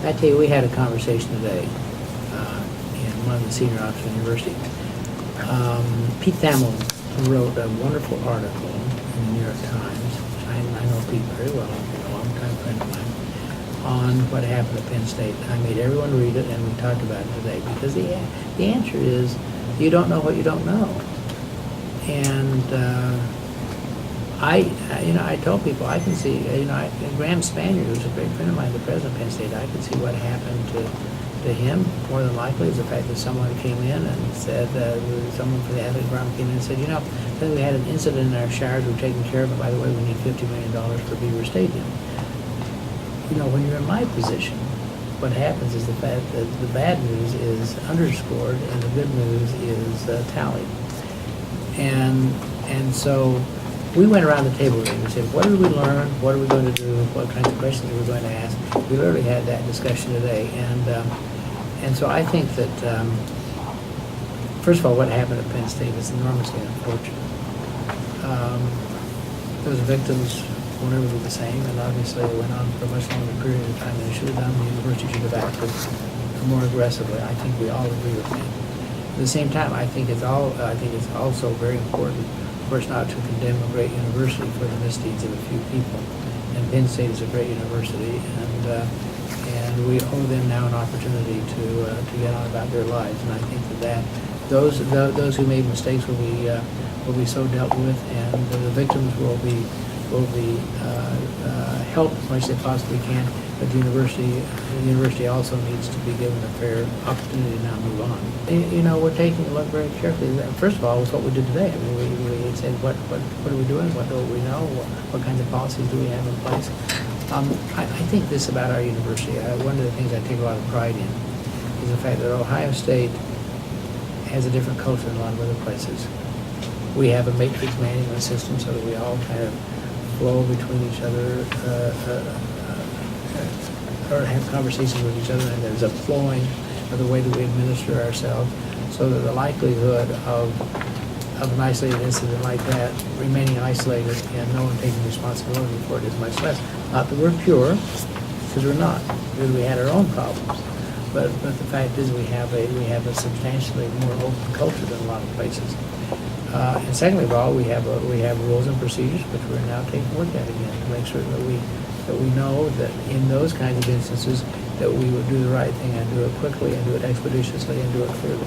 I tell you, we had a conversation today in one of the senior officers at the university. Pete Thamel wrote a wonderful article in the New York Times. I know Pete very well, he's a long-time friend of mine, on what happened at Penn State. I made everyone read it, and we talked about it today, because the answer is you don't know what you don't know. And I told people, I can see, Graham Spanier, who's a great friend of mine, the president of Penn State, I can see what happened to him. More than likely is the fact that someone came in and said, someone for the athletic department came in and said, I think we had an incident in our showers, we're taking care of it, by the way, we need $50 million for Beaver Stadium. When you're in my position, what happens is the fact that the bad news is underscored and the good news is tallied. And so we went around the table and we said, what did we learn? What are we going to do? What kinds of questions are we going to ask? We literally had that discussion today. And so I think that, first of all, what happened at Penn State is enormously unfortunate. Those victims will never be the same, and obviously it went on for a much longer period of time than it should have done. The university should have acted more aggressively. I think we all agree with that. At the same time, I think it's also very important, of course, not to condemn a great university for the misdeeds of a few people. And Penn State is a great university, and we owe them now an opportunity to get on about their lives. And I think that those who made mistakes will be so dealt with, and the victims will be helped as much as they possibly can. But the university also needs to be given a fair opportunity to now move on. We're taking a look very carefully. First of all, it's what we did today. I mean, we said, what are we doing? What don't we know? What kinds of policies do we have in place? I think this about our university. One of the things I take a lot of pride in is the fact that Ohio State has a different culture than a lot of other places. We have a matrix management system so that we all kind of flow between each other, or have conversations with each other, and there's a flowing of the way that we administer ourselves, so that the likelihood of an isolated incident like that remaining isolated and no one taking responsibility for it is much less. Not that we're pure, because we're not, because we had our own problems. But the fact is we have a substantially more open culture than a lot of places. And secondly of all, we have rules and procedures which we're now taking a look at again to make sure that we know that in those kinds of instances that we would do the right thing and do it quickly and do it expeditiously and do it clearly.